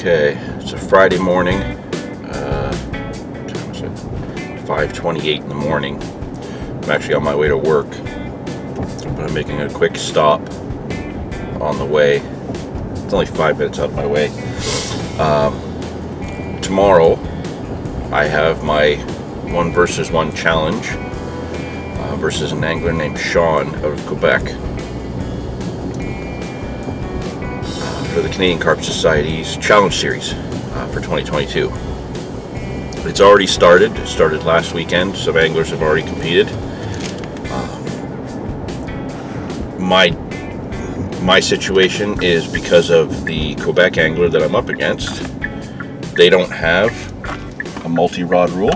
Okay, it's a Friday morning. What time is it? 5:28 in the morning. I'm actually on my way to work, but I'm making a quick stop on the way. It's only 5 minutes out of my way. Tomorrow, I have my 1 versus 1 challenge versus an angler named Sean out of Quebec for the Canadian Carp Society's Challenge Series for 2022. It's already started. It started last weekend. Some anglers have already competed. My situation is because of the Quebec angler that I'm up against. They don't have a multi-rod rule.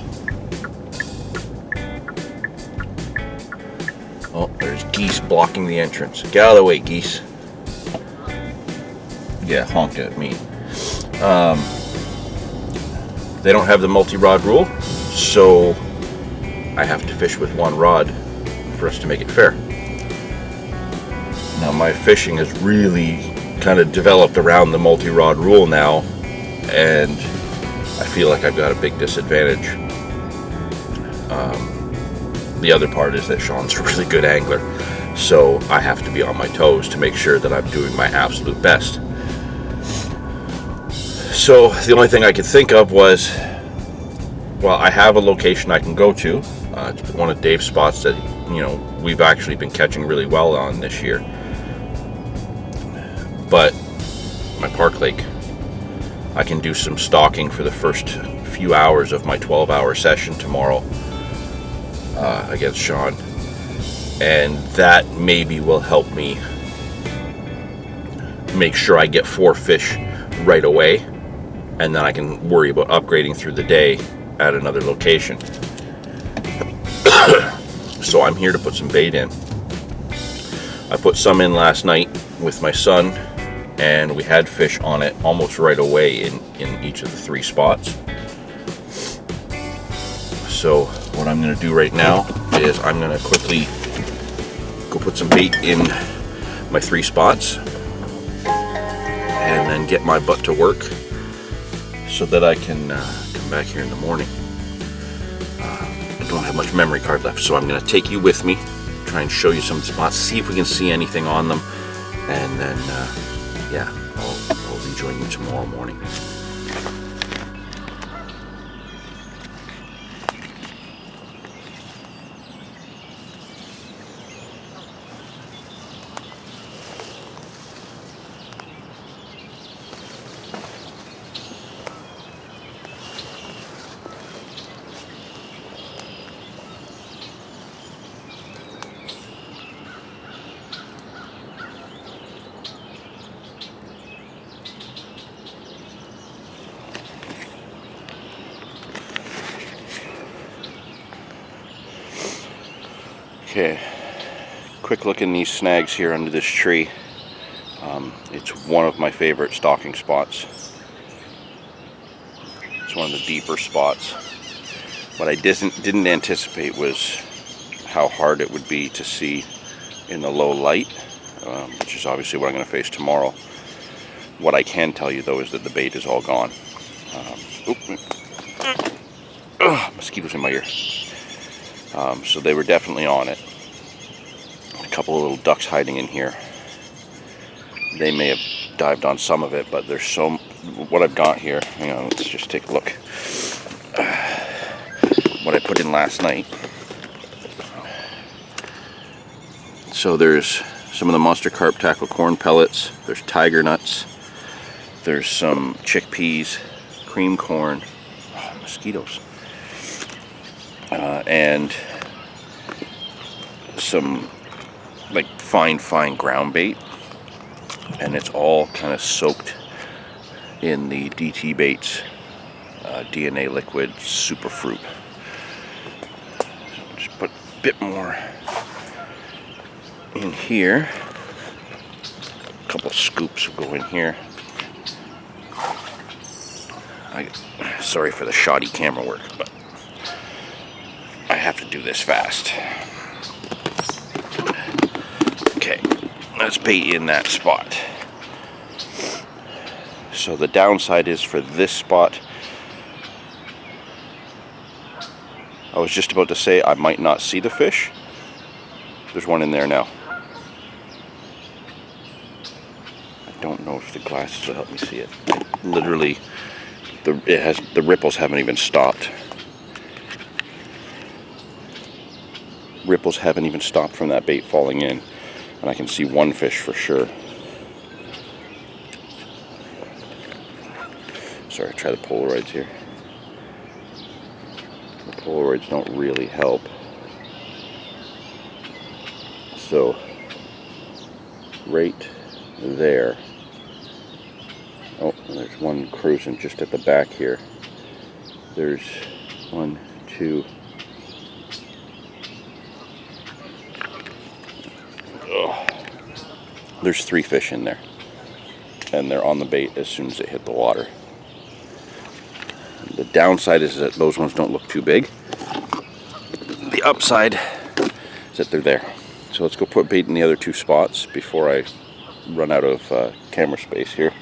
Oh, there's geese blocking the entrance. Get out of the way, geese. Yeah, honked at me. They don't have the multi-rod rule, so I have to fish with 1 rod for us to make it fair. Now, my fishing has really kind of developed around the multi-rod rule now, and I feel like I've got a big disadvantage. The other part is that Sean's a really good angler, so I have to be on my toes to make sure that I'm doing my absolute best. So the only thing I could think of was, well, I have a location I can go to. It's one of Dave's spots that, we've actually been catching really well on this year. But my Park Lake, I can do some stalking for the first few hours of my 12-hour session tomorrow against Sean, and that maybe will help me make sure I get 4 fish right away, and then I can worry about upgrading through the day at another location. So I'm here to put some bait in. I put some in last night with my son, and we had fish on it almost right away in each of the 3 spots. So what I'm going to do right now is I'm going to quickly go put some bait in my 3 spots and then get my butt to work so that I can come back here in the morning. I don't have much memory card left, so I'm going to take you with me, try and show you some spots, see if we can see anything on them, and then I'll rejoin you tomorrow morning. Okay, quick look in these snags here under this tree. It's one of my favorite stalking spots. It's one of the deeper spots. What I didn't anticipate was how hard it would be to see in the low light, which is obviously what I'm going to face tomorrow. What I can tell you, though, is that the bait is all gone. Mosquitoes in my ear. So they were definitely on it. A couple of little ducks hiding in here. They may have dived on some of it, but there's so... What I've got here, let's just take a look. What I put in last night. So there's some of the Monster Carp tackle corn pellets. There's tiger nuts. There's some chickpeas, cream corn, mosquitoes. And some like fine ground bait, and it's all kind of soaked in the DT Baits DNA liquid superfruit. So just put a bit more in here. A couple of scoops will go in here. Sorry for the shoddy camera work, but I have to do this fast. Okay, let's bait in that spot. So the downside is for this spot, I was just about to say I might not see the fish. There's one in there now. I don't know if the glasses will help me see it. Literally, the ripples haven't even stopped. Ripples haven't even stopped from that bait falling in, and I can see one fish for sure. Sorry, try the Polaroids here. The Polaroids don't really help. So, right there. Oh, there's one cruising just at the back here. There's 1, 2. There's 3 fish in there, and they're on the bait as soon as it hit the water. The downside is that those ones don't look too big. The upside is that they're there. So let's go put bait in the other 2 spots before I run out of camera space here.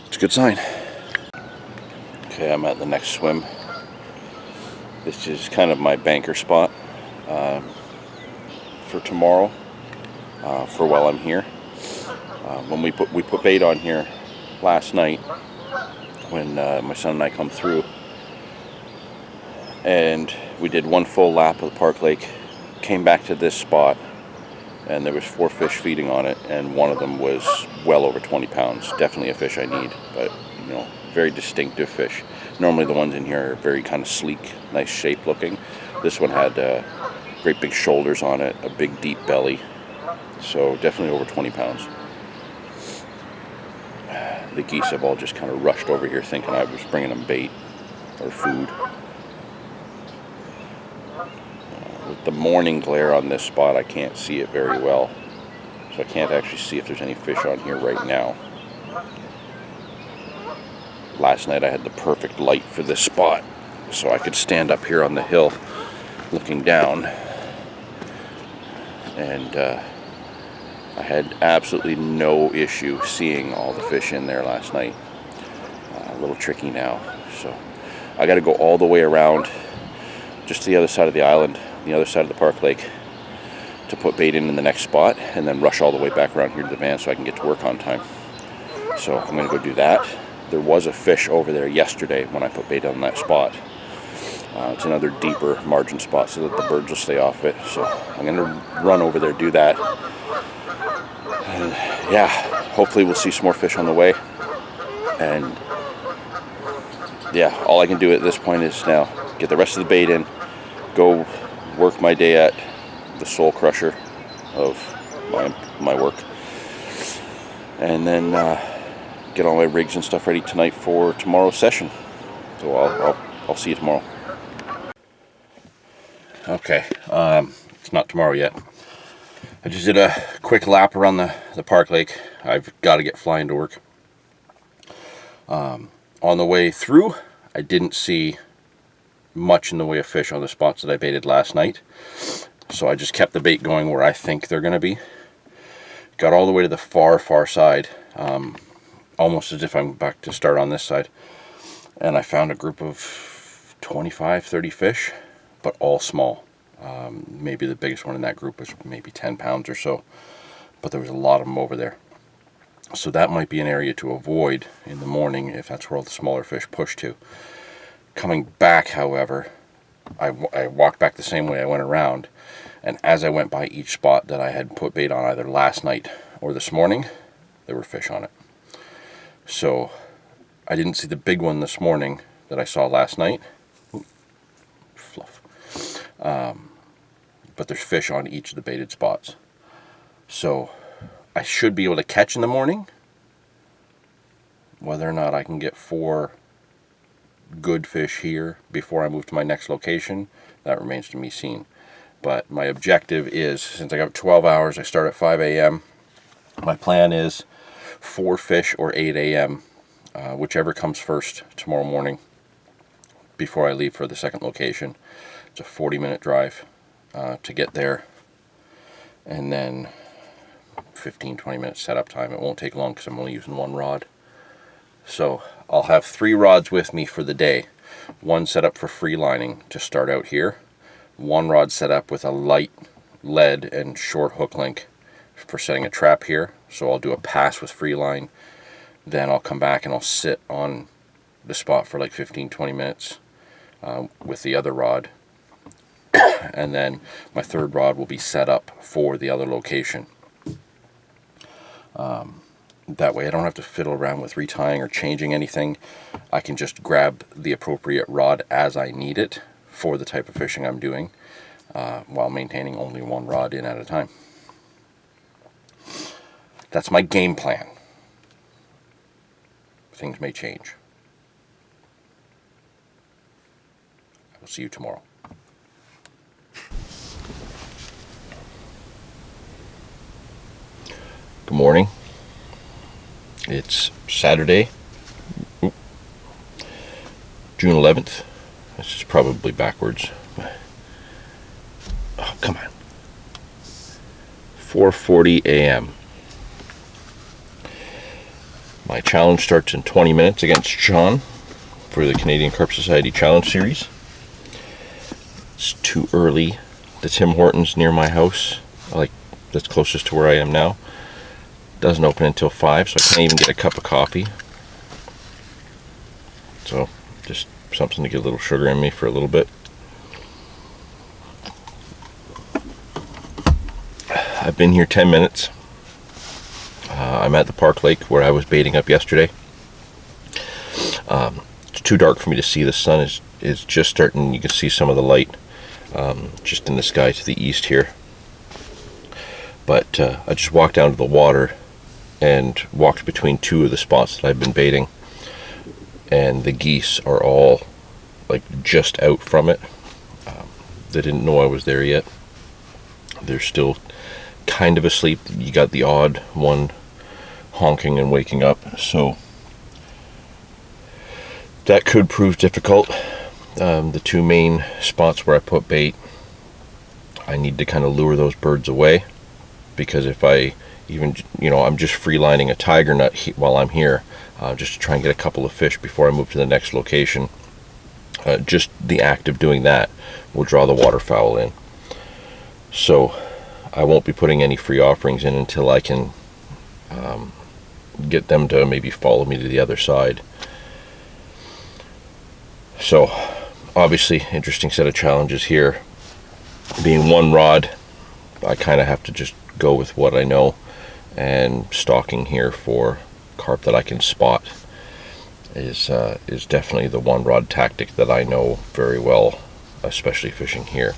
It's a good sign. Okay, I'm at the next swim. This is kind of my banker spot for tomorrow, for while I'm here. When we put bait on here last night, when my son and I come through, and we did one full lap of the Park Lake, came back to this spot, and there was 4 fish feeding on it, and one of them was well over 20 pounds. Definitely a fish I need, but you know, very distinctive fish. Normally the ones in here are very kind of sleek, nice shape looking. This one had great big shoulders on it, a big deep belly, so definitely over 20 pounds. The geese have all just kind of rushed over here thinking I was bringing them bait or food. With the morning glare on this spot, I can't see it very well, so I can't actually see if there's any fish on here right now. Last night I had the perfect light for this spot, so I could stand up here on the hill looking down, and I had absolutely no issue seeing all the fish in there last night. A little tricky now, so I got to go all the way around just to the other side of the island, the other side of the Park Lake, to put bait in the next spot, and then rush all the way back around here to the van so I can get to work on time. So I'm going to go do that. There was a fish over there yesterday when I put bait on that spot. It's another deeper margin spot so that the birds will stay off it. So I'm going to run over there, do that. And yeah, hopefully we'll see some more fish on the way. And yeah, all I can do at this point is now get the rest of the bait in, go work my day at the soul crusher of my work, and then get all my rigs and stuff ready tonight for tomorrow's session. So I'll see you tomorrow. Okay, it's not tomorrow yet. I just did a quick lap around the Park Lake. I've got to get flying to work. On the way through, I didn't see much in the way of fish on the spots that I baited last night, so I just kept the bait going where I think they're going to be. Got all the way to the far side, almost as if I'm back to start on this side, and I found a group of 25, 30 fish, but all small. Maybe the biggest one in that group was maybe 10 pounds or so, but there was a lot of them over there. So that might be an area to avoid in the morning if that's where all the smaller fish push to. Coming back, however, I walked back the same way I went around, and as I went by each spot that I had put bait on either last night or this morning, there were fish on it. So I didn't see the big one this morning that I saw last night. Ooh, fluff. But there's fish on each of the baited spots. So I should be able to catch in the morning. Whether or not I can get 4 good fish here before I move to my next location, that remains to be seen. But my objective is, since I got 12 hours, I start at 5 a.m. My plan is 4 fish or 8 a.m., whichever comes first tomorrow morning before I leave for the second location. It's a 40-minute drive to get there, and then 15-20 minute setup time. It won't take long because I'm only using one rod. So I'll have 3 rods with me for the day. One set up for free lining to start out here. One rod set up with a light lead and short hook link for setting a trap here. So I'll do a pass with free line. Then I'll come back and I'll sit on the spot for like 15-20 minutes with the other rod. And then my third rod will be set up for the other location. That way I don't have to fiddle around with retying or changing anything. I can just grab the appropriate rod as I need it for the type of fishing I'm doing, while maintaining only one rod in at a time. That's my game plan. Things may change. I will see you tomorrow. Good morning. It's Saturday, June 11th. This is probably backwards. Oh, come on. 4:40 a.m. My challenge starts in 20 minutes against Sean for the Canadian Carp Society Challenge Series. It's too early. The Tim Hortons near my house, that's closest to where I am now, doesn't open until 5, so I can't even get a cup of coffee. So just something to get a little sugar in me for a little bit. I've been here 10 minutes. I'm at the Park Lake where I was baiting up yesterday. It's too dark for me to see. The sun is just starting. You can see some of the light just in the sky to the east here. But I just walked down to the water and walked between 2 of the spots that I've been baiting, and the geese are all just out from it. They didn't know I was there yet. They're still kind of asleep. You got the odd one honking and waking up, so that could prove difficult. The 2 main spots where I put bait, I need to kind of lure those birds away, because if I even, I'm just free lining a tiger nut while I'm here, just to try and get a couple of fish before I move to the next location. Just the act of doing that will draw the waterfowl in. So I won't be putting any free offerings in until I can get them to maybe follow me to the other side. So obviously interesting set of challenges here. Being one rod, I kind of have to just go with what I know, and stalking here for carp that I can spot is definitely the one rod tactic that I know very well, especially fishing here.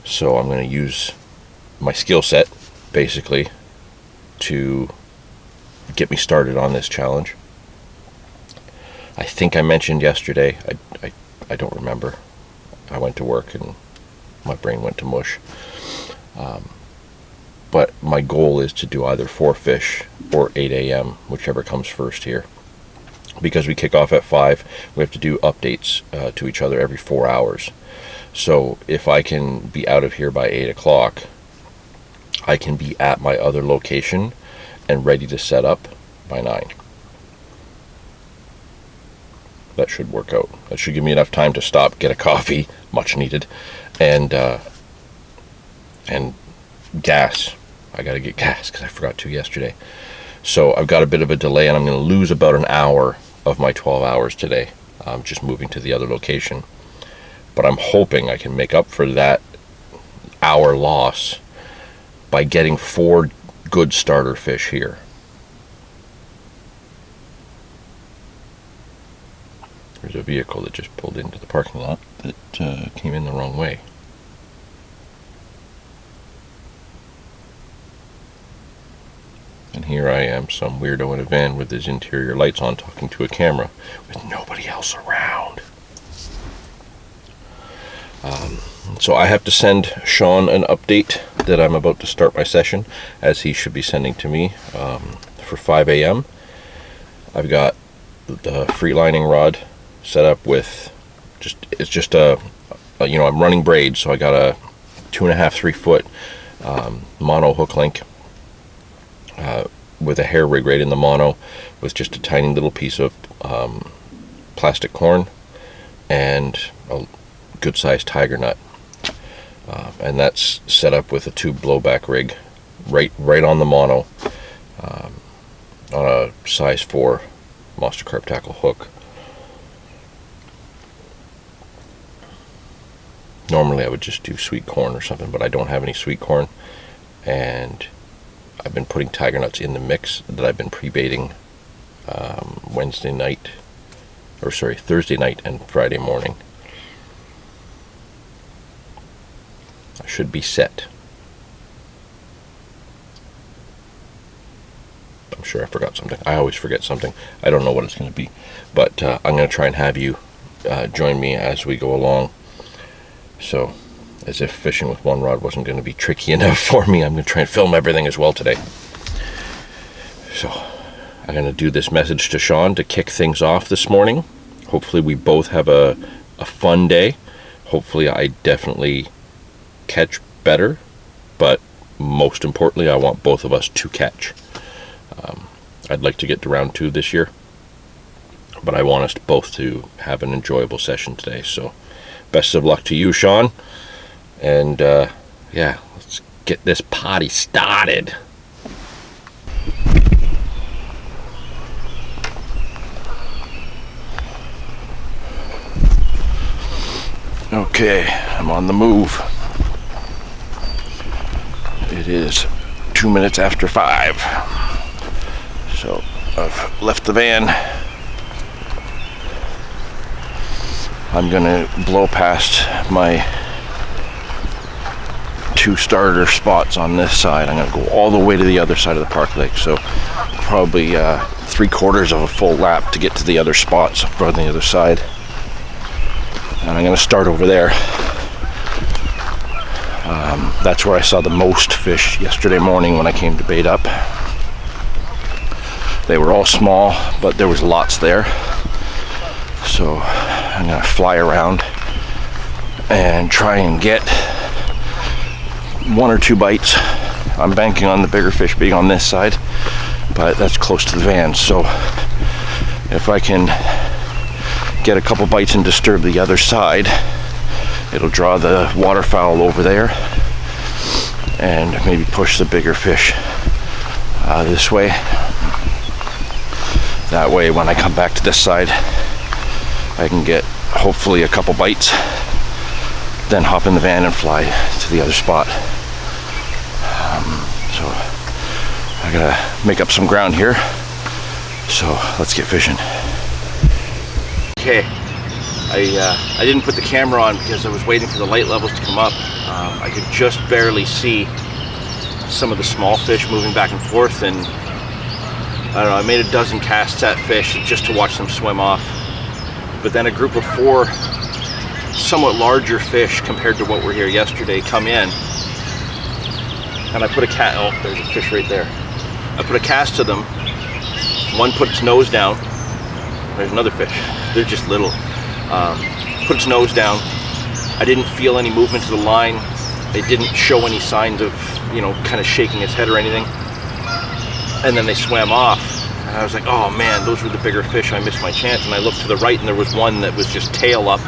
So I'm going to use my skill set basically to get me started on this challenge. I think I mentioned yesterday, I don't remember. I went to work and my brain went to mush. But my goal is to do either 4 fish or 8 a.m., whichever comes first here. Because we kick off at 5, we have to do updates to each other every 4 hours. So if I can be out of here by 8 o'clock, I can be at my other location and ready to set up by 9. That should work out. That should give me enough time to stop, get a coffee, much needed, and gas. I gotta get gas because I forgot to yesterday. So I've got a bit of a delay, and I'm going to lose about an hour of my 12 hours today. I'm just moving to the other location. But I'm hoping I can make up for that hour loss by getting 4 good starter fish here. There's a vehicle that just pulled into the parking lot that came in the wrong way. And here I am, some weirdo in a van with his interior lights on, talking to a camera with nobody else around. So I have to send Sean an update that I'm about to start my session, as he should be sending to me for 5 a.m. I've got the free lining rod set up with I'm running braid, so I got a 2.5-3 foot mono hook link with a hair rig right in the mono, with just a tiny little piece of plastic corn and a good sized tiger nut. And that's set up with a tube blowback rig right on the mono, on a size 4 monster carp tackle hook. Normally I would just do sweet corn or something, but I don't have any sweet corn, and I've been putting tiger nuts in the mix that I've been pre-baiting Thursday night and Friday morning. I should be set. I'm sure I forgot something. I always forget something. I don't know what it's going to be, but I'm going to try and have you join me as we go along. So, as if fishing with one rod wasn't going to be tricky enough for me, I'm going to try and film everything as well today. So, I'm going to do this message to Sean to kick things off this morning. Hopefully we both have a fun day. Hopefully I definitely catch better, but most importantly I want both of us to catch. I'd like to get to round 2 this year, but I want us both to have an enjoyable session today. So best of luck to you, Sean, and yeah, let's get this party started. Okay, I'm on the move. It is 2 minutes after 5. So I've left the van. I'm gonna blow past my 2 starter spots on this side. I'm gonna go all the way to the other side of the park lake. So probably 3/4 of a full lap to get to the other spots on the other side. And I'm going to start over there. That's where I saw the most fish yesterday morning when I came to bait up. They were all small, but there was lots there. So I'm going to fly around and try and get 1 or 2 bites. I'm banking on the bigger fish being on this side, but that's close to the van. So if I can get a couple bites and disturb the other side, it'll draw the waterfowl over there and maybe push the bigger fish this way. That way when I come back to this side I can get hopefully a couple bites, then hop in the van and fly to the other spot. So I gotta make up some ground here, so let's get fishing. Okay, I didn't put the camera on because I was waiting for the light levels to come up. I could just barely see some of the small fish moving back and forth, and I don't know, I made a dozen casts at fish just to watch them swim off. But then a group of 4 somewhat larger fish compared to what were here yesterday come in, and I put a cast, oh, there's a fish right there. I put a cast to them. One put its nose down. There's another fish. They're just little. Put its nose down. I didn't feel any movement to the line. It didn't show any signs of, kind of shaking its head or anything. And then they swam off. And I was like, oh man, those were the bigger fish. I missed my chance. And I looked to the right and there was one that was just tail up,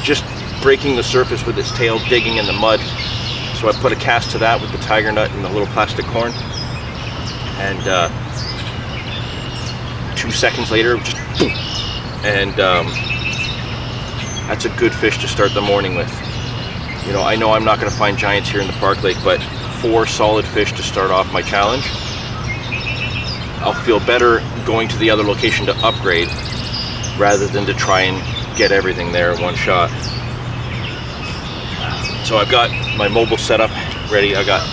just breaking the surface with its tail, digging in the mud. So I put a cast to that with the tiger nut and the little plastic corn. And 2 seconds later, just boom. And that's a good fish to start the morning with. I know I'm not going to find giants here in the park lake, but 4 solid fish to start off my challenge. I'll feel better going to the other location to upgrade rather than to try and get everything there in one shot. So I've got my mobile setup ready. I got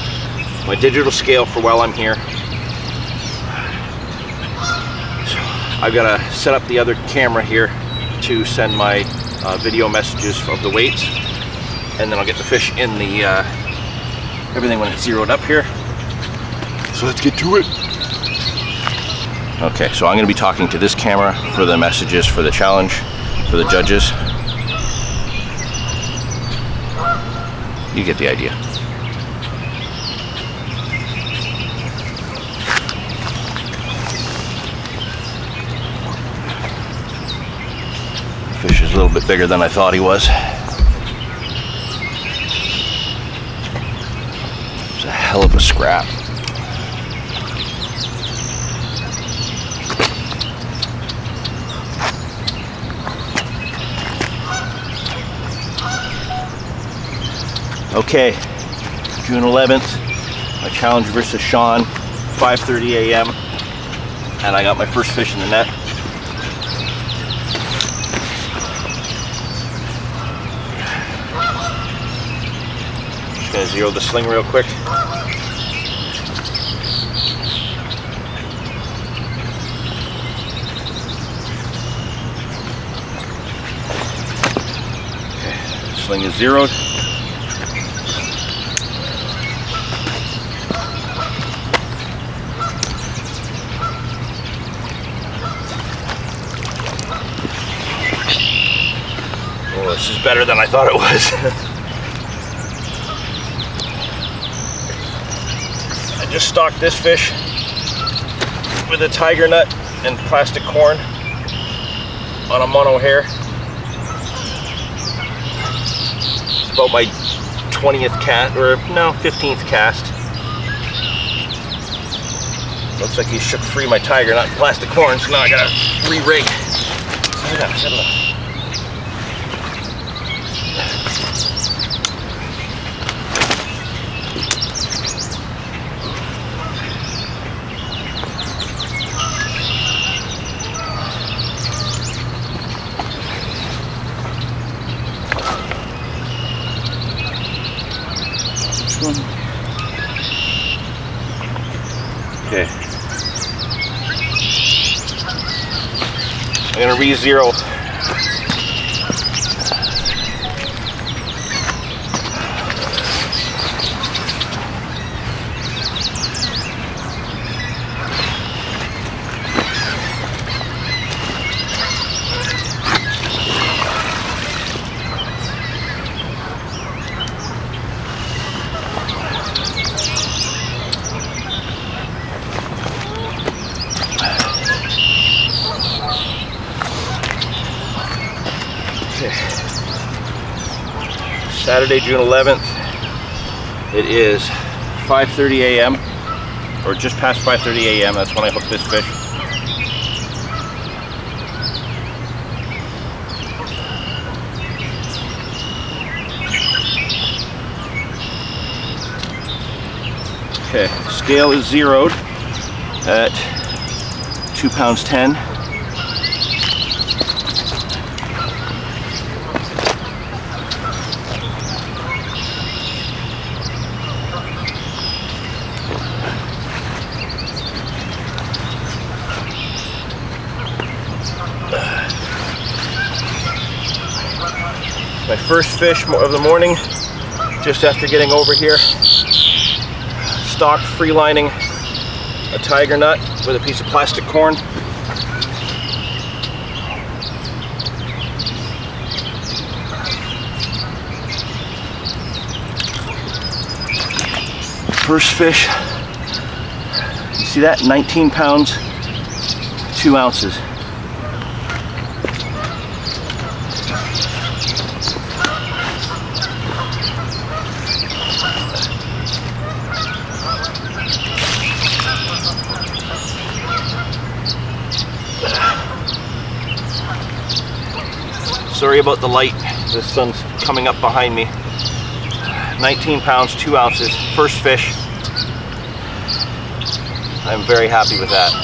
my digital scale for while I'm here. I've got to set up the other camera here to send my video messages of the weights, and then I'll get the fish in the everything when it's zeroed up here. So let's get to it. Okay, so I'm going to be talking to this camera for the messages for the challenge, for the judges. You get the idea. Fish is a little bit bigger than I thought he was. It's a hell of a scrap. Okay, June 11th, my challenge versus Sean, 5:30 a.m. and I got my first fish in the net. Just gonna zero the sling real quick. Okay, sling is zeroed. Oh, this is better than I thought it was. I just stocked this fish with a tiger nut and plastic corn on a mono hair. It's about my 20th cast, or no, 15th cast. Looks like he shook free my tiger nut and plastic corn, so now I gotta re-rig. Settle down. Okay. I'm gonna re-zero. Saturday, June 11th. It is 5:30 a.m. or just past 5:30 a.m. That's when I hooked this fish. Okay, scale is zeroed at 2 pounds 10. My first fish of the morning, just after getting over here. Stocked freelining a tiger nut with a piece of plastic corn. First fish, you see that? 19 pounds, 2 ounces. Sorry about the light, the sun's coming up behind me. 19 pounds, 2 ounces, first fish. I'm very happy with that.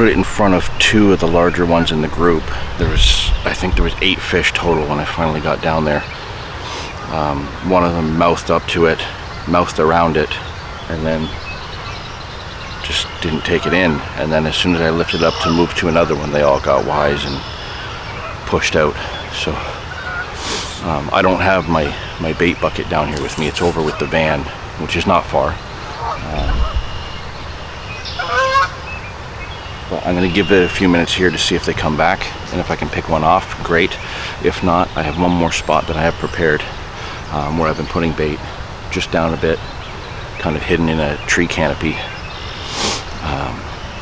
put it in front of 2 of the larger ones in the group. I think there was 8 fish total when I finally got down there. One of them mouthed up to it, mouthed around it, and then just didn't take it in. And then as soon as I lifted up to move to another one, they all got wise and pushed out. So I don't have my bait bucket down here with me. It's over with the van, which is not far. But I'm going to give it a few minutes here to see if they come back, and if I can pick one off, great. If not, I have one more spot that I have prepared where I've been putting bait just down a bit, kind of hidden in a tree canopy.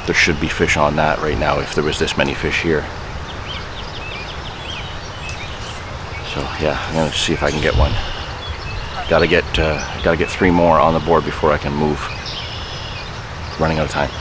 There should be fish on that right now if there was this many fish here. So yeah, I'm going to see if I can get one. Gotta get 3 more on the board before I can move. Running out of time.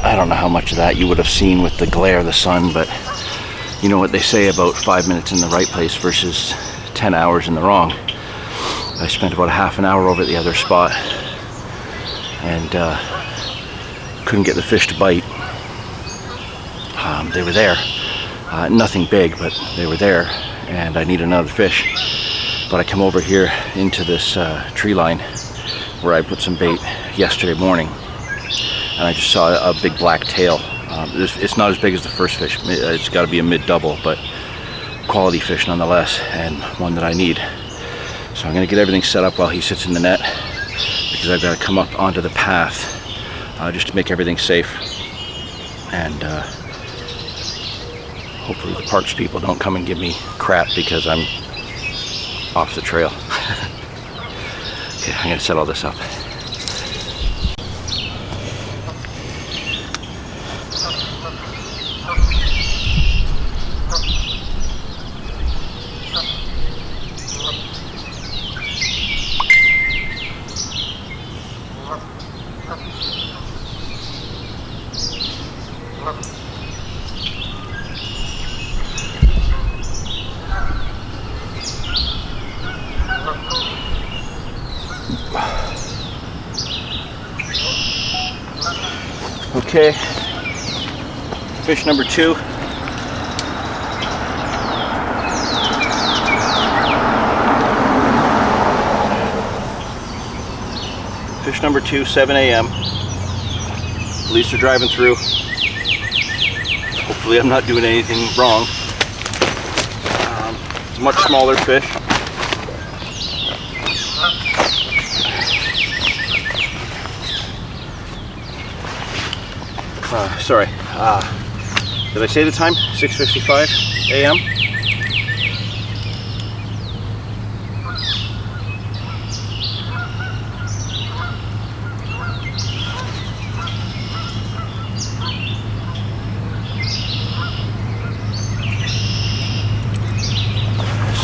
I don't know how much of that you would have seen with the glare of the sun, but you know what they say about 5 minutes in the right place versus 10 hours in the wrong. I spent about a half an hour over at the other spot and couldn't get the fish to bite. They were there. Nothing big, but they were there, and I needed another fish. But I come over here into this tree line where I put some bait yesterday morning, and I just saw a big black tail. It's not as big as the first fish. It's got to be a mid-double, but quality fish nonetheless, and one that I need. So I'm going to get everything set up while he sits in the net, because I've got to come up onto the path just to make everything safe. And hopefully the parks people don't come and give me crap because I'm off the trail. Okay, I'm going to set all this up. Okay, fish number 2. Fish number 2, 7 a.m. Police are driving through. Hopefully I'm not doing anything wrong. It's a much smaller fish. Sorry, did I say the time? 6:55 a.m.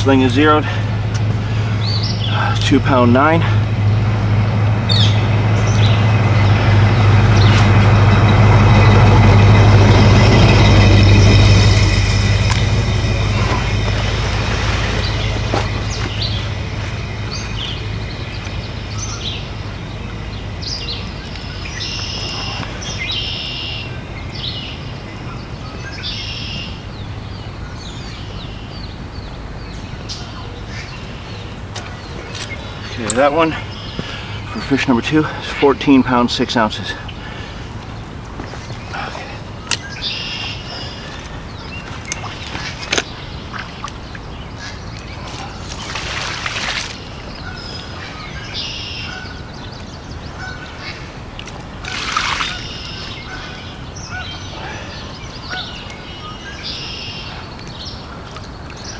Sling is zeroed. 2 pound 9. Okay, that one for fish number 2 is 14 pounds 6 ounces.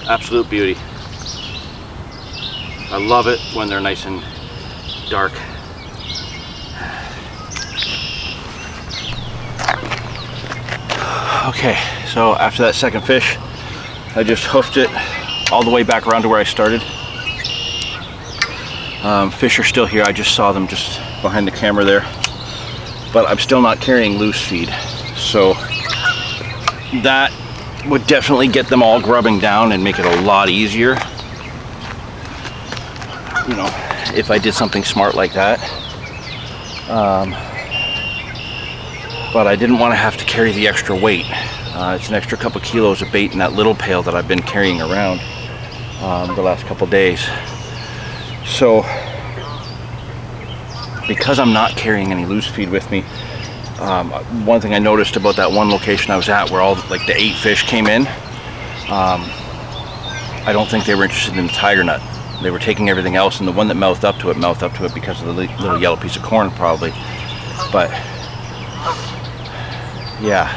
Absolute beauty. I love it when they're nice and dark. Okay, so after that second fish, I just hoofed it all the way back around to where I started. Fish are still here. I just saw them just behind the camera there, but I'm still not carrying loose feed, so that would definitely get them all grubbing down and make it a lot easier, you know, if I did something smart like that. But I didn't want to have to carry the extra weight. It's an extra couple kilos of bait in that little pail that I've been carrying around the last couple days. So because I'm not carrying any loose feed with me, one thing I noticed about that one location I was at where all like the 8 fish came in, I don't think they were interested in the tiger nut. They were taking everything else, and the one that mouthed up to it because of the little yellow piece of corn probably. But yeah,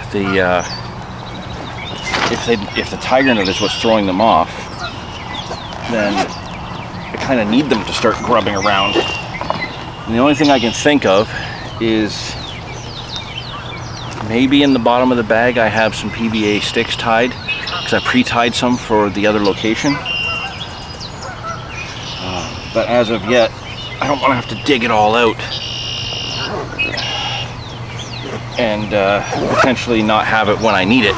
if the tiger nut is what's throwing them off, then I kind of need them to start grubbing around. And the only thing I can think of is maybe in the bottom of the bag I have some PVA sticks tied, because I pre-tied some for the other location. But as of yet, I don't want to have to dig it all out and potentially not have it when I need it.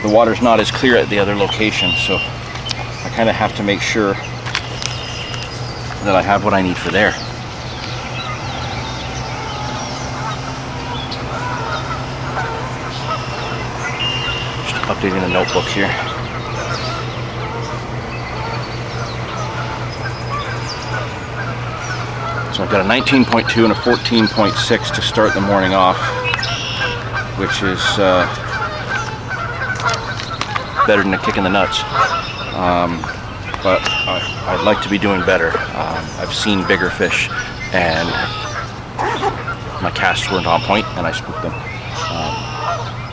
The water's not as clear at the other location, so I kind of have to make sure that I have what I need for there. Just updating the notebook here. So I've got a 19.2 and a 14.6 to start the morning off, which is better than a kick in the nuts. But I'd like to be doing better. I've seen bigger fish and my casts weren't on point and I spooked them.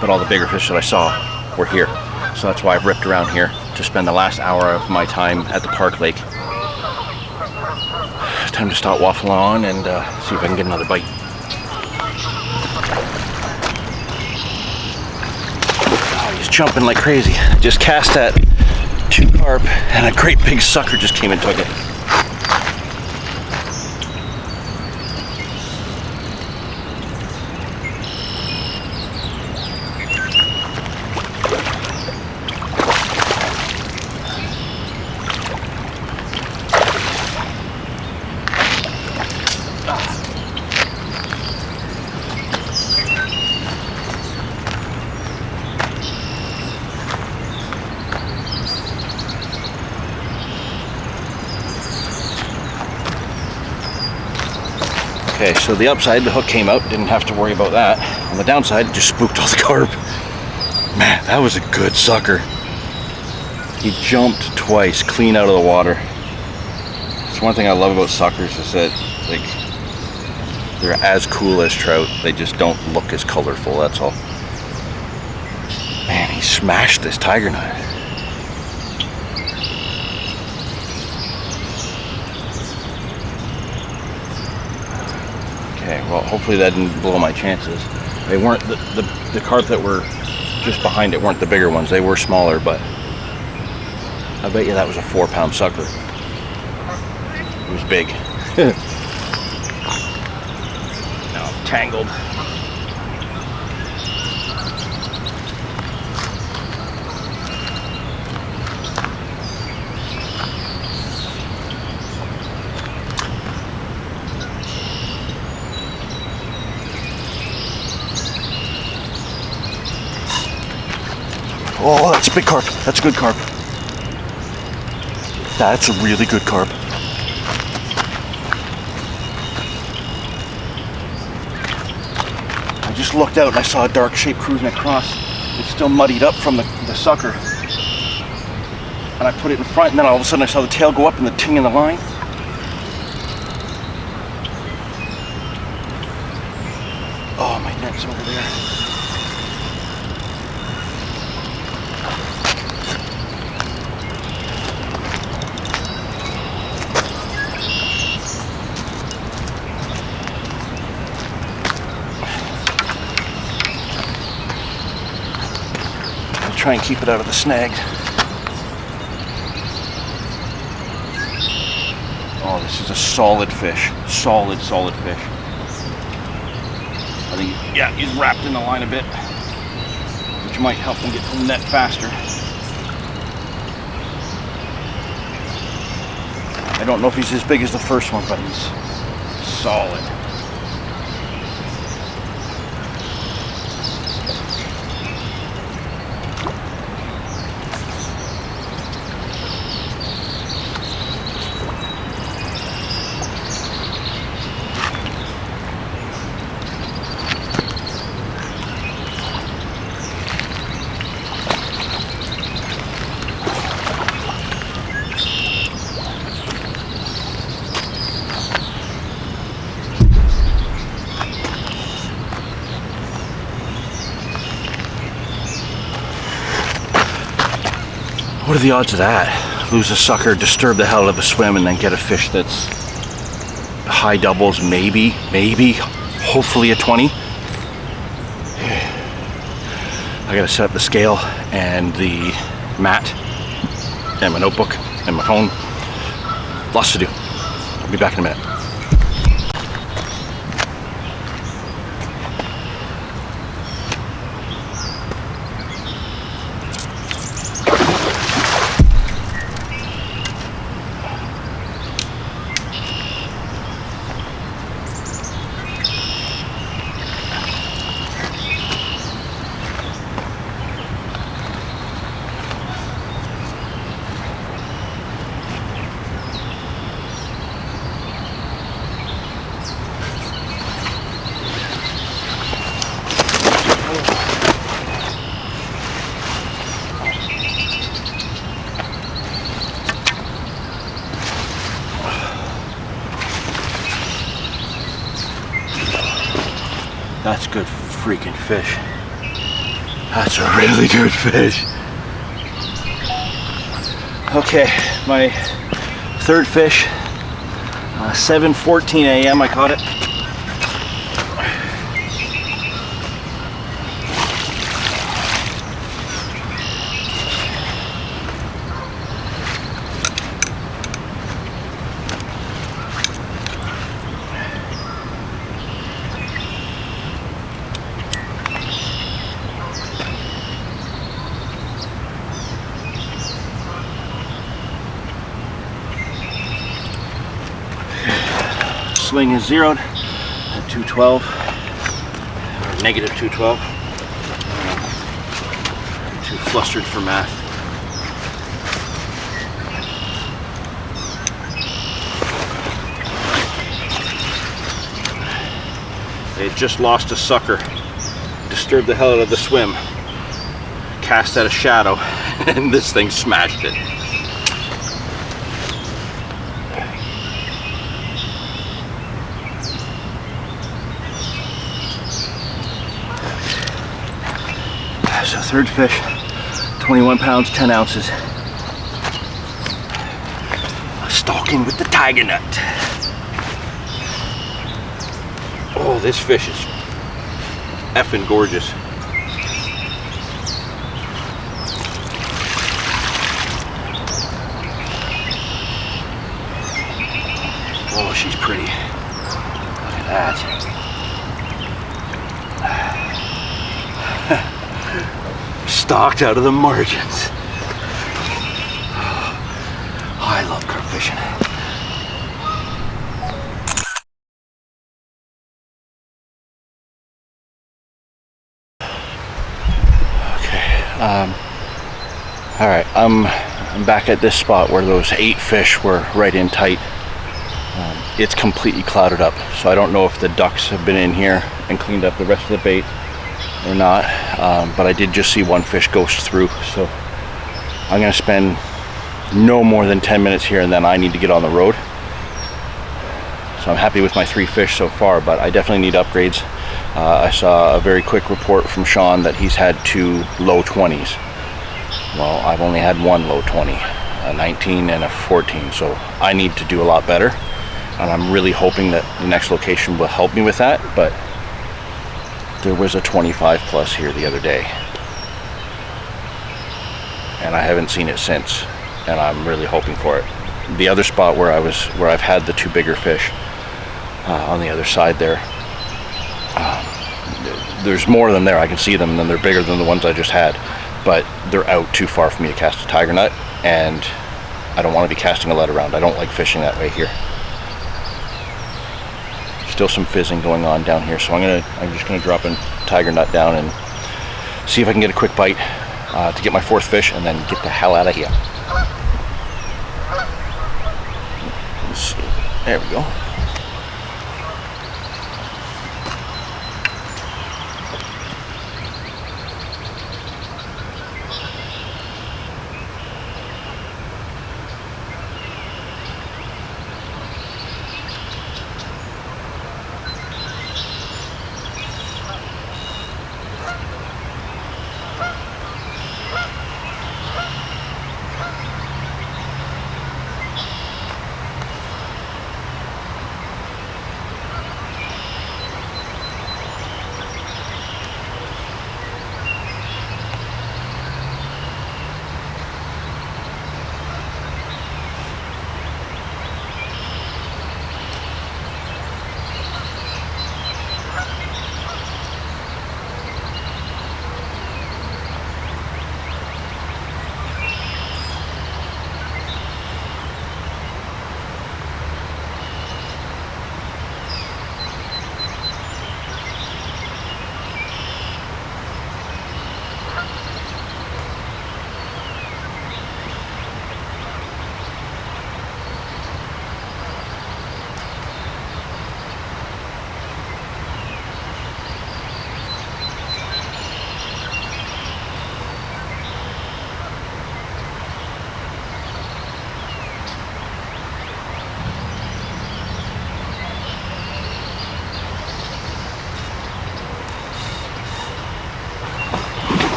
But all the bigger fish that I saw were here. So that's why I've ripped around here to spend the last hour of my time at the park lake. It's time to stop waffling on and see if I can get another bite. Oh, he's jumping like crazy. Just cast that 2 carp and a great big sucker just came and took it. Okay, so the upside, the hook came out, didn't have to worry about that. On the downside, it just spooked all the carp. Man, that was a good sucker. He jumped twice, clean out of the water. It's one thing I love about suckers is that, like, they're as cool as trout. They just don't look as colorful, that's all. Man, he smashed this tiger nut. Okay, well, hopefully that didn't blow my chances. They weren't, the carp that were just behind it weren't the bigger ones. They were smaller, but I bet you that was a 4-pound sucker. It was big. Now I'm tangled. Oh, that's a big carp. That's a good carp. That's a really good carp. I just looked out and I saw a dark shape cruising across. It's still muddied up from the sucker. And I put it in front and then all of a sudden I saw the tail go up and the ting in the line. Oh, my net's over there. Try and keep it out of the snag. Oh, this is a solid fish. Solid fish. I think, yeah, he's wrapped in the line a bit, which might help him get to the net faster. I don't know if he's as big as the first one, but he's solid. What are the odds of that? Lose a sucker, disturb the hell out of a swim, and then get a fish that's high doubles, maybe, hopefully a 20. I gotta set up the scale and the mat and my notebook and my phone. Lots to do. I'll be back in a minute. freaking fish. That's a really good fish. Okay, my third fish, 7:14 a.m. I caught it. Sling is zeroed at 212, or negative 212. Too flustered for math. They had just lost a sucker, disturbed the hell out of the swim, cast at a shadow, and this thing smashed it. So third fish, 21 pounds, 10 ounces. Stalking with the tiger nut. Oh, this fish is effing gorgeous. Oh, she's pretty. Look at that. Stalked out of the margins. Oh, I love carp fishing. Okay. All right. I'm back at this spot where those 8 fish were right in tight. It's completely clouded up, so I don't know if the ducks have been in here and cleaned up the rest of the bait or not, but I did just see one fish ghost through, so I'm gonna spend no more than 10 minutes here and then I need to get on the road. So I'm happy with my 3 fish so far, but I definitely need upgrades. I saw a very quick report from Sean that he's had 2 low 20s. Well, I've only had 1 low 20, a 19 and a 14, so I need to do a lot better, and I'm really hoping that the next location will help me with that. But there was a 25 plus here the other day, and I haven't seen it since, and I'm really hoping for it. The other spot where I've had the 2 bigger fish on the other side there, there's more of them there. I can see them, and then they're bigger than the ones I just had, but they're out too far for me to cast a tiger nut, and I don't want to be casting a lead around. I don't like fishing that way here. Still some fizzing going on down here, so I'm just gonna drop a tiger nut down and see if I can get a quick bite to get my 4th fish, and then get the hell out of here. Let's see. There we go.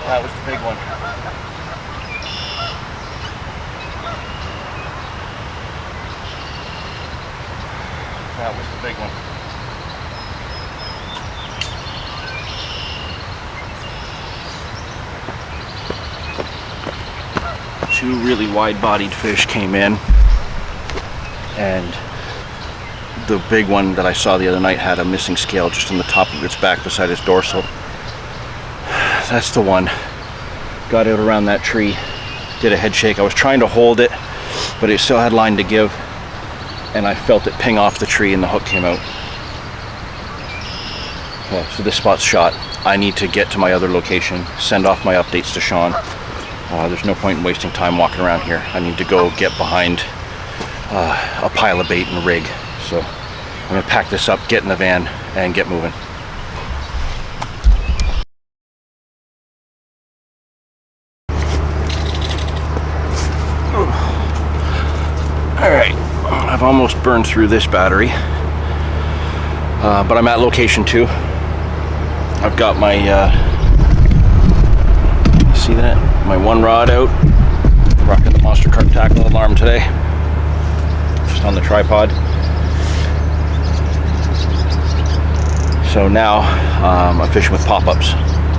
That was the big one. That was the big one. Two really wide-bodied fish came in, and the big one that I saw the other night had a missing scale just on the top of its back beside its dorsal. That's the one. Got out around that tree, did a head shake. I was trying to hold it, but it still had line to give, and I felt it ping off the tree and the hook came out. Okay, so this spot's shot. I need to get to my other location, send off my updates to Sean. There's no point in wasting time walking around here. I need to go get behind a pile of bait and rig. So I'm gonna pack this up, get in the van, and get moving. All right, I've almost burned through this battery, but I'm at location 2. I've got my, see that? My one rod out, rocking the Monster Carp tackle alarm today, just on the tripod. So now I'm fishing with pop-ups.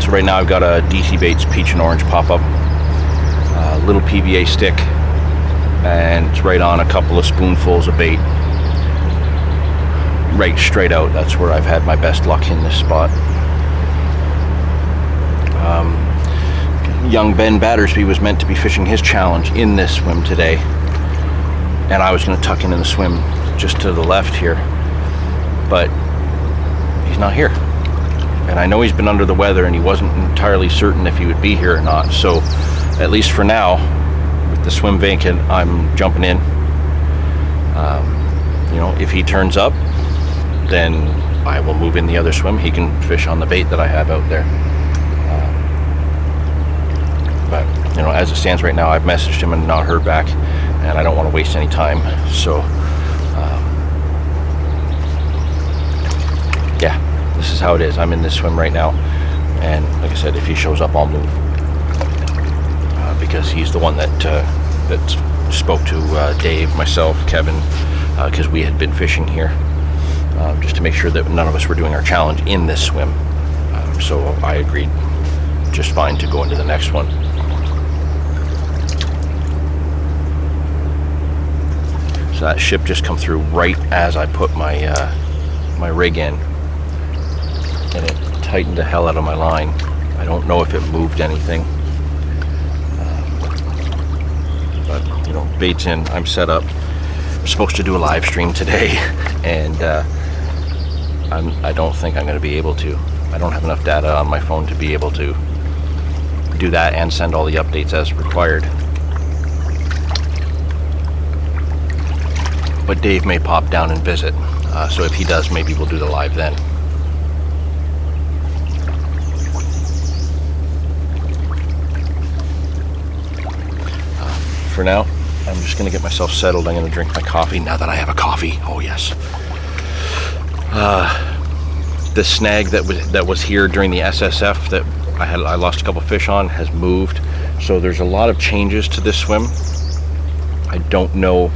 So right now I've got a DC Baits peach and orange pop-up, a little PVA stick, and it's right on a couple of spoonfuls of bait. Right straight out, that's where I've had my best luck in this spot. Young Ben Battersby was meant to be fishing his challenge in this swim today, and I was going to tuck in the swim just to the left here, but he's not here, and I know he's been under the weather and he wasn't entirely certain if he would be here or not. So at least for now, with the swim vacant, I'm jumping in. You know, if he turns up, then I will move in the other swim. He can fish on the bait that I have out there. But you know, as it stands right now, I've messaged him and not heard back, and I don't want to waste any time. So yeah, this is how it is. I'm in this swim right now, and like I said, if he shows up, I'll move, because he's the one that spoke to Dave, myself, Kevin, because we had been fishing here, just to make sure that none of us were doing our challenge in this swim. So I agreed just fine to go into the next one. So that ship just come through right as I put my my rig in, and it tightened the hell out of my line. I don't know if it moved anything, but you know, bait's in, I'm set up. I'm supposed to do a live stream today, and I don't think I'm going to be able to. I don't have enough data on my phone to be able to do that and send all the updates as required. But Dave may pop down and visit, so if he does, maybe we'll do the live then. For now, I'm just going to get myself settled. I'm going to drink my coffee now that I have a coffee. Oh yes. The snag that was here during the SSF that I lost a couple fish on has moved, so there's a lot of changes to this swim. I don't know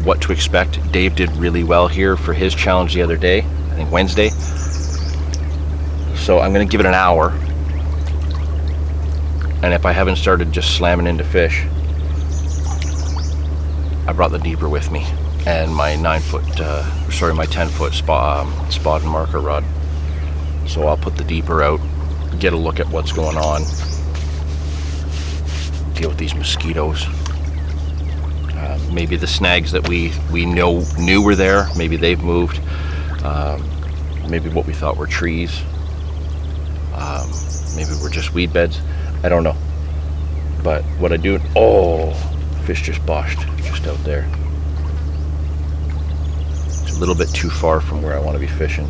what to expect. Dave did really well here for his challenge the other day, I think Wednesday. So I'm going to give it an hour, and if I haven't started just slamming into fish, I brought the deeper with me and my 10-foot spot and marker rod. So I'll put the deeper out, get a look at what's going on, deal with these mosquitoes. Maybe the snags that we knew were there, maybe they've moved. Maybe what we thought were trees. Maybe we're just weed beds. I don't know. But what I do, oh, fish just boshed just out there. It's a little bit too far from where I want to be fishing.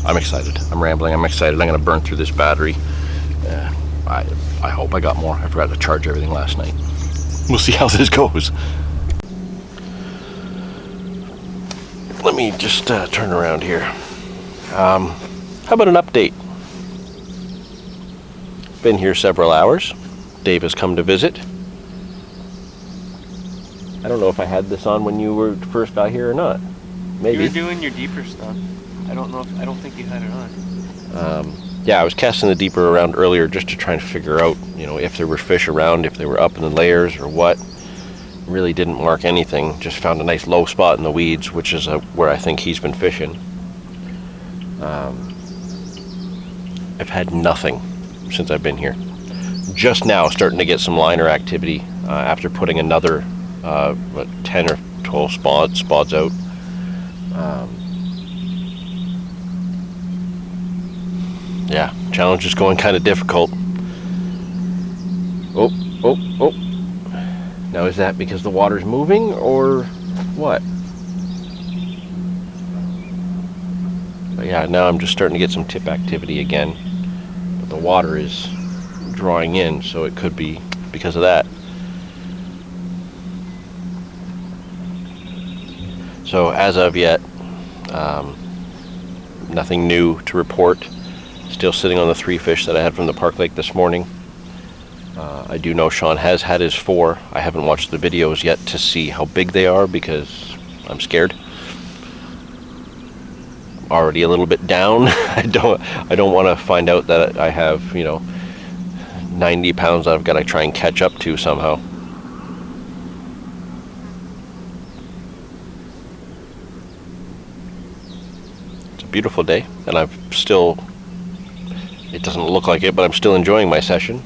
I'm excited. I'm rambling. I'm excited. I'm going to burn through this battery. I hope I got more. I forgot to charge everything last night. We'll see how this goes. Let me just turn around here. How about an update? Been here several hours. Dave has come to visit. I don't know if I had this on when you first got here or not. Maybe. You were doing your deeper stuff. I don't think you had it on. Yeah, I was casting the deeper around earlier just to try and figure out, if there were fish around, if they were up in the layers or what. Really didn't mark anything. Just found a nice low spot in the weeds, which is where I think he's been fishing. I've had nothing since I've been here. Just now starting to get some liner activity after putting another 10 or 12 spots out. Yeah, challenge is going kind of difficult. Oh. Now is that because the water's moving or what? But yeah, now I'm just starting to get some tip activity again. But the water is drawing in, so it could be because of that. So as of yet, nothing new to report. Still sitting on the 3 fish that I had from the Park Lake this morning. I do know Sean has had his 4. I haven't watched the videos yet to see how big they are because I'm scared. Already a little bit down. I don't want to find out that I have 90 pounds that I've got to try and catch up to somehow. It's a beautiful day, and it doesn't look like it, but I'm still enjoying my session.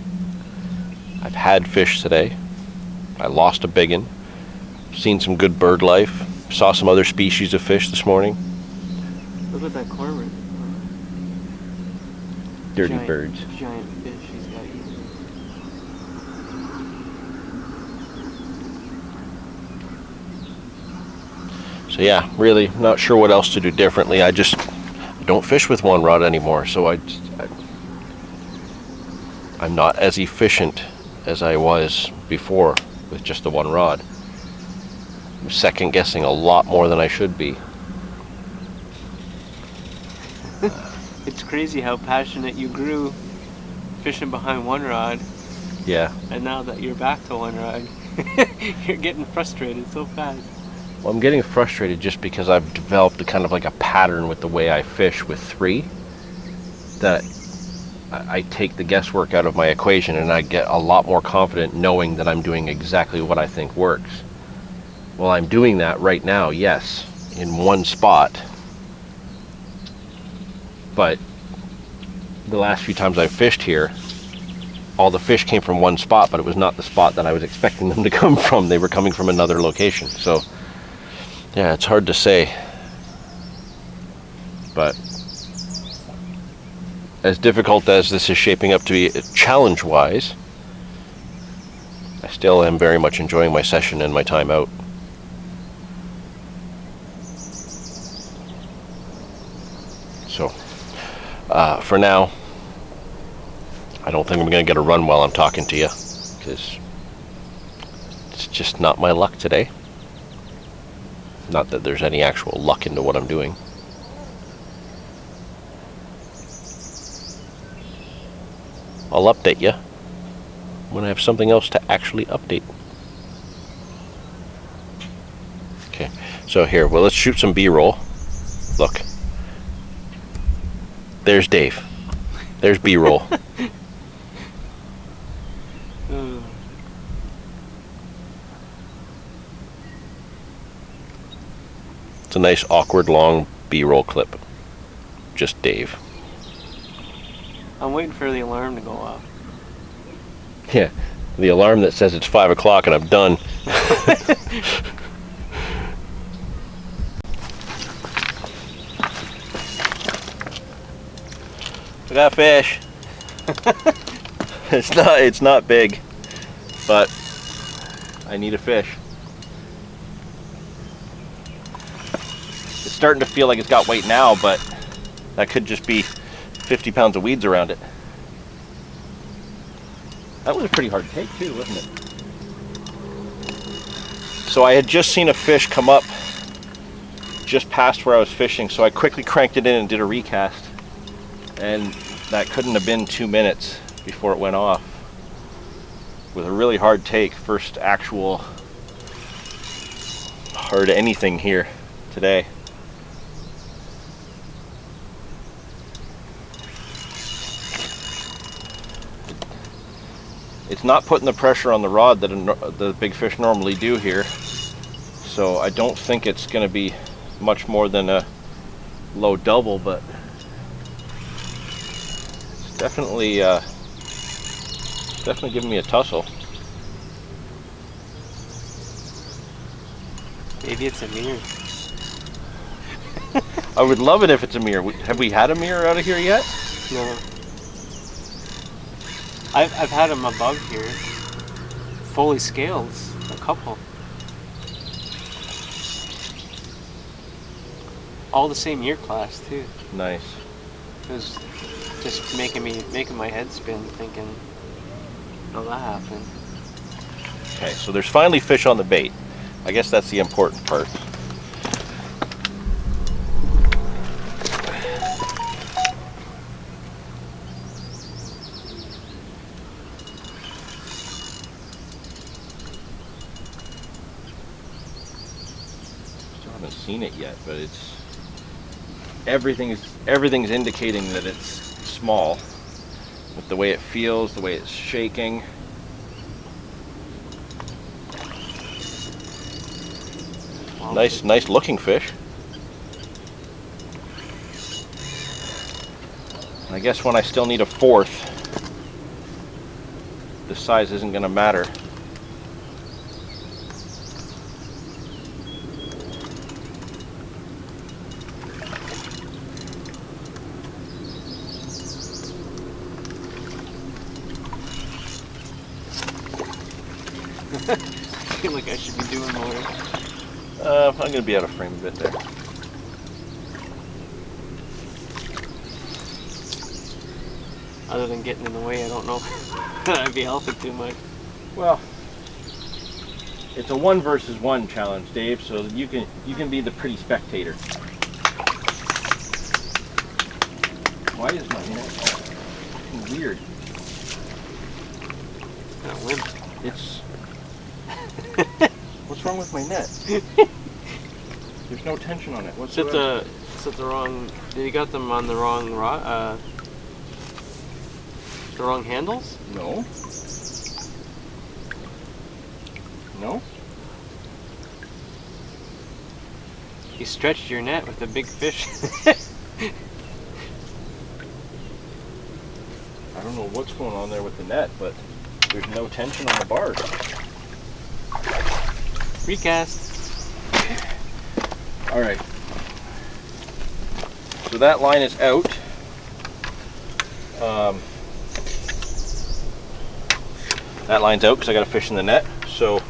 I've had fish today. I lost a biggin. Seen some good bird life. Saw some other species of fish this morning. Look at that cormorant. Dirty birds. Giant fish he's got eaten. So yeah, really not sure what else to do differently. I don't fish with one rod anymore, so I'm not as efficient as I was before with just the one rod. I'm second guessing a lot more than I should be. It's crazy how passionate you grew fishing behind one rod. Yeah. And now that you're back to one rod, you're getting frustrated so fast. Well, I'm getting frustrated just because I've developed a kind of like a pattern with the way I fish with 3 that I take the guesswork out of my equation, and I get a lot more confident knowing that I'm doing exactly what I think works. Well, I'm doing that right now, yes, in one spot. But the last few times I've fished here, all the fish came from one spot, but it was not the spot that I was expecting them to come from. They were coming from another location. So, yeah, it's hard to say. But as difficult as this is shaping up to be challenge-wise, I still am very much enjoying my session and my time out. So, for now, I don't think I'm going to get a run while I'm talking to you, because it's just not my luck today. Not that there's any actual luck into what I'm doing. I'll update you when I have something else to actually update. Okay, so here, well, let's shoot some B-roll. Look. There's Dave. There's B-roll. It's a nice, awkward, long B-roll clip. Just Dave. I'm waiting for the alarm to go off. Yeah, the alarm that says it's 5 o'clock and I'm done. I got fish. It's not big, but I need a fish. It's starting to feel like it's got weight now, but that could just be 50 pounds of weeds around it. That was a pretty hard take too, wasn't it? So I had just seen a fish come up just past where I was fishing, so I quickly cranked it in and did a recast. And that couldn't have been 2 minutes before it went off. With a really hard take, first actual hard anything here today. It's not putting the pressure on the rod that the big fish normally do here, so I don't think it's going to be much more than a low double, but it's definitely giving me a tussle. Maybe it's a mirror. I would love it if it's a mirror. Have we had a mirror out of here yet? No. I've had them above here, fully scaled, a couple. All the same year class too. Nice. It was just making my head spin, thinking, how'd that happen? Okay, so there's finally fish on the bait. I guess that's the important part. Seen it yet, but it's everything's indicating that it's small with the way it feels, the way it's shaking. Nice looking fish. I guess when I still need a fourth, the size isn't going to matter. I feel like I should be doing more. I'm going to be out of frame a bit there. Other than getting in the way, I don't know that I'd be helping too much. Well, it's a 1 versus 1 challenge, Dave, so you can be the pretty spectator. Why is my net fucking weird? Kind of limp. It's what's wrong with my net? There's no tension on it. What's Is it the wrong? You got them on the wrong rod? The wrong handles? No. No. You stretched your net with a big fish. I don't know what's going on there with the net, but there's no tension on the bars. Recast. All right. So that line is out. That line's out because I got a fish in the net. So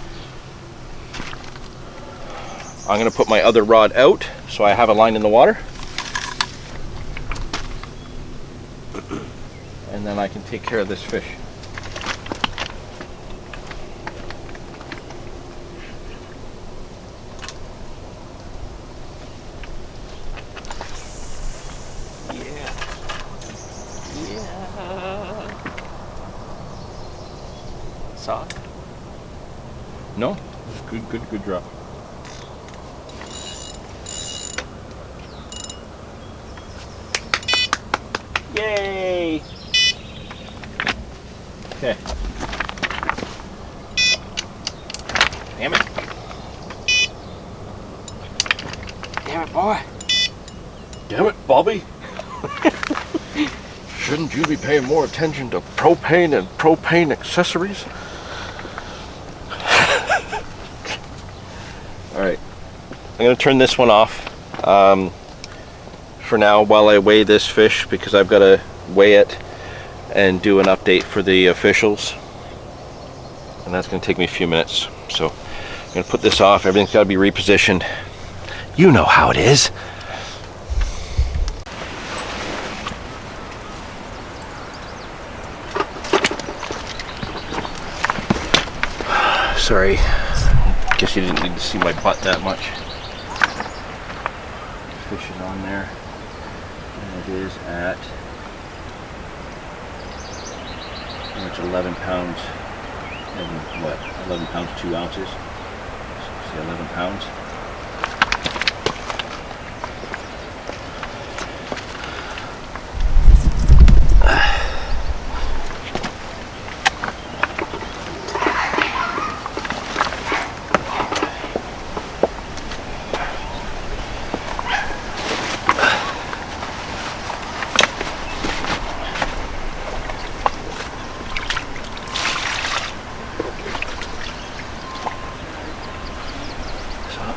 I'm going to put my other rod out so I have a line in the water. And then I can take care of this fish. Soft? No? Good drop. Yay! Okay. Damn it. Damn it, boy. Damn it, Bobby. Shouldn't you be paying more attention to propane and propane accessories? Alright, I'm going to turn this one off for now while I weigh this fish, because I've got to weigh it and do an update for the officials, and that's going to take me a few minutes. So I'm going to put this off. Everything's got to be repositioned. You know how it is. Sorry, guess you didn't need to see my butt that much. Fish is on there, and it is at It's 11 pounds and what? 11 pounds 2 ounces. See, 11 pounds.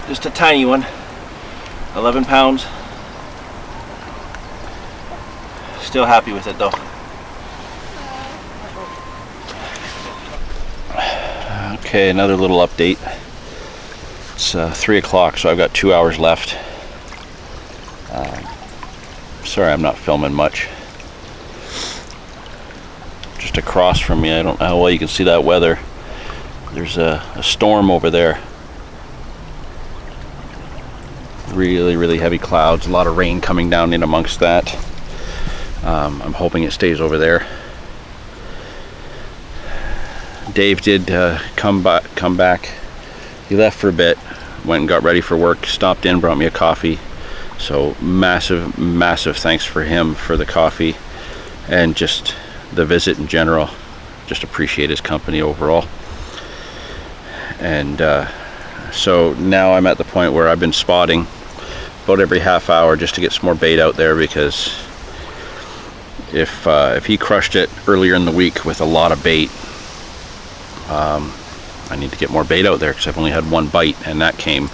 Just a tiny one, 11 pounds. Still happy with it though. Okay, another little update. It's 3 o'clock, so I've got 2 hours left. Sorry I'm not filming much. Just across from me, I don't know how well you can see that weather. There's a storm over there. Really heavy clouds, a lot of rain coming down in amongst that. I'm hoping it stays over there. Dave did come back. He left for a bit, went and got ready for work, stopped in, brought me a coffee. So massive thanks for him for the coffee and just the visit in general. Just appreciate his company overall. And so now I'm at the point where I've been spotting about every half hour just to get some more bait out there, because if he crushed it earlier in the week with a lot of bait, I need to get more bait out there because I've only had one bite, and that came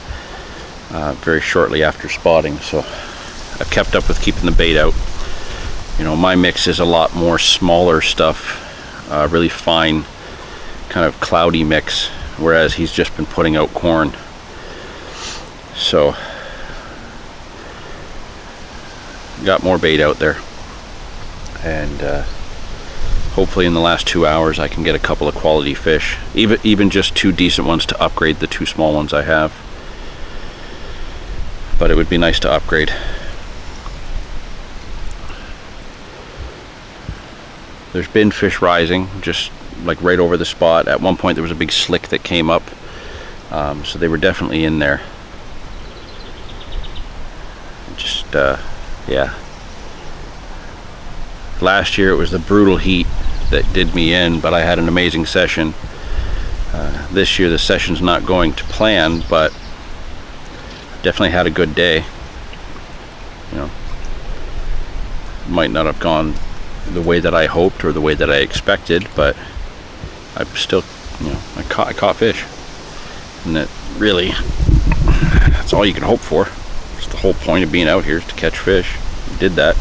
very shortly after spotting. So I've kept up with keeping the bait out. You know, my mix is a lot more smaller stuff, really fine kind of cloudy mix, whereas he's just been putting out corn. So got more bait out there, and hopefully in the last 2 hours I can get a couple of quality fish, even just 2 decent ones to upgrade the 2 small ones I have. But it would be nice to upgrade. There's been fish rising just like right over the spot. At one point there was a big slick that came up, so they were definitely in there. Just yeah, last year it was the brutal heat that did me in, but I had an amazing session. This year the session's not going to plan, but definitely had a good day. You know, might not have gone the way that I hoped or the way that I expected, but I still, you know, I caught fish, and that really, that's all you can hope for. It's the whole point of being out here, is to catch fish. I did that.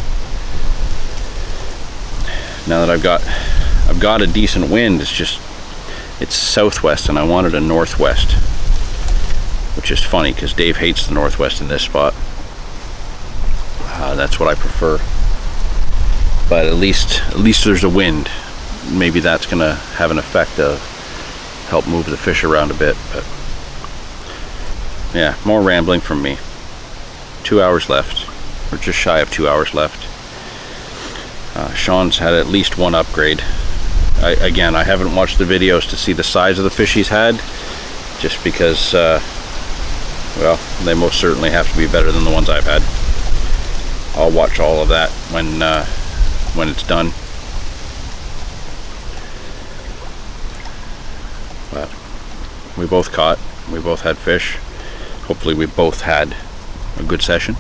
Now that I've got a decent wind, it's southwest, and I wanted a northwest, which is funny because Dave hates the northwest in this spot. That's what I prefer. But at least there's a wind. Maybe that's gonna have an effect of help move the fish around a bit. But yeah, more rambling from me. 2 hours left, or just shy of 2 hours left. Sean's had at least one upgrade. Again, I haven't watched the videos to see the size of the fish he's had, just because, well, they most certainly have to be better than the ones I've had. I'll watch all of that when it's done. But we both caught, we both had fish. Hopefully we both had a good session,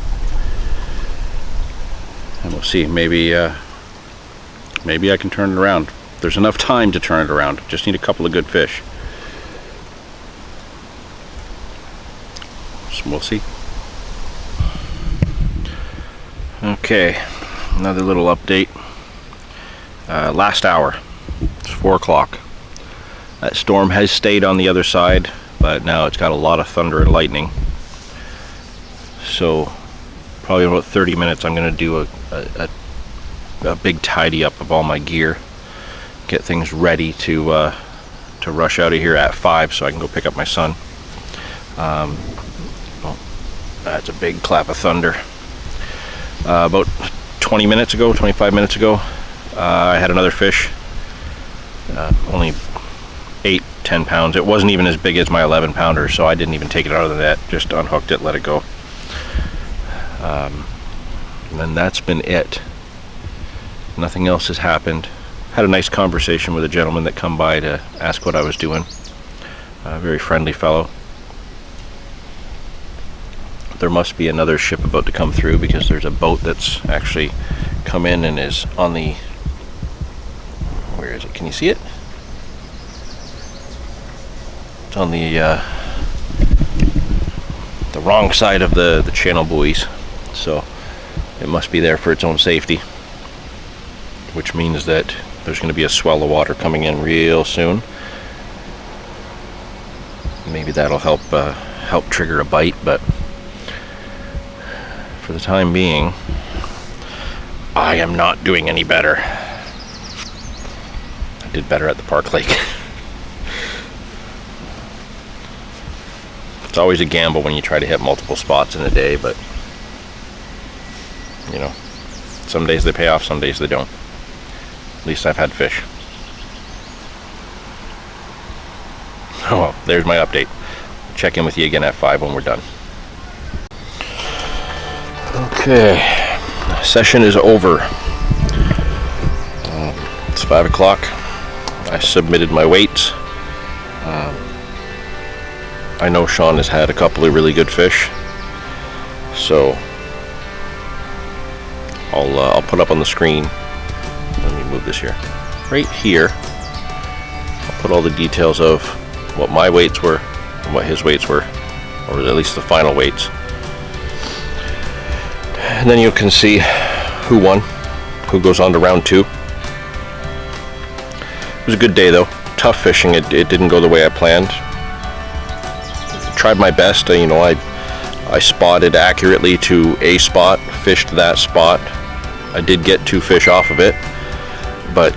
and we'll see. Maybe I can turn it around. There's enough time to turn it around. Just need a couple of good fish. So we'll see. Okay, another little update. Last hour, it's 4 o'clock. That storm has stayed on the other side, but now it's got a lot of thunder and lightning. So probably about 30 minutes I'm going to do a big tidy up of all my gear, get things ready to rush out of here at 5 so I can go pick up my son. Well, that's a big clap of thunder. About 25 minutes ago, I had another fish. only 8-10 pounds. It wasn't even as big as my 11 pounder, so I didn't even take it out of the net, just unhooked it, let it go. And that's been it. Nothing else has happened. Had a nice conversation with a gentleman that come by to ask what I was doing. A very friendly fellow. There must be another ship about to come through, because there's a boat that's actually come in and is on the, where is it? Can you see it? It's on the wrong side of the channel buoys, so it must be there for its own safety, which means that there's going to be a swell of water coming in real soon. Maybe that'll help trigger a bite, but for the time being, I am not doing any better. I did better at the Park Lake. It's always a gamble when you try to hit multiple spots in a day, but you know, some days they pay off, some days they don't. At least I've had fish. Oh well, there's my update. Check in with you again at 5 when we're done. Okay, session is over. It's 5 o'clock. I submitted my weights. I know Sean has had a couple of really good fish, so I'll put up on the screen. Let me move this here. Right here, I'll put all the details of what my weights were and what his weights were, or at least the final weights. And then you can see who won, who goes on to round 2. It was a good day though. Tough fishing. It didn't go the way I planned. Tried my best. You know, I spotted accurately to a spot, fished that spot. I did get 2 fish off of it, but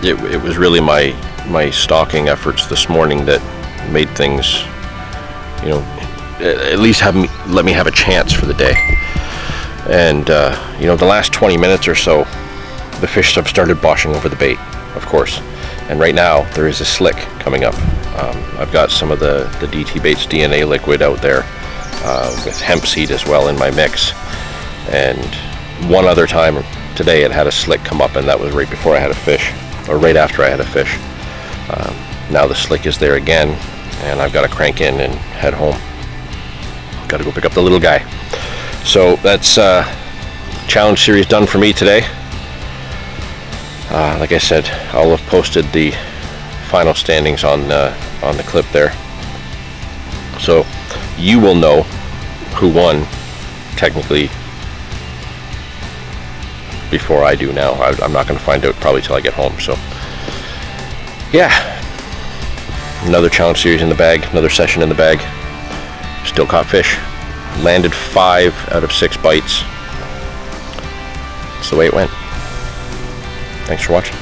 it was really my stalking efforts this morning that made things, you know, at least let me have a chance for the day. And you know, the last 20 minutes or so, the fish have started washing over the bait, of course. And right now there is a slick coming up. I've got some of the DT Baits DNA liquid out there with hemp seed as well in my mix. And one other time today it had a slick come up, and that was right before I had a fish, or right after I had a fish. Now the slick is there again, and I've got to crank in and head home. Got to go pick up the little guy. So that's challenge series done for me today. Like I said, I'll have posted the final standings on the clip there, so you will know who won technically before I do now. I'm not going to find out probably till I get home. So yeah, another challenge series in the bag, another session in the bag. Still caught fish. Landed 5 out of 6 bites. That's the way it went. Thanks for watching.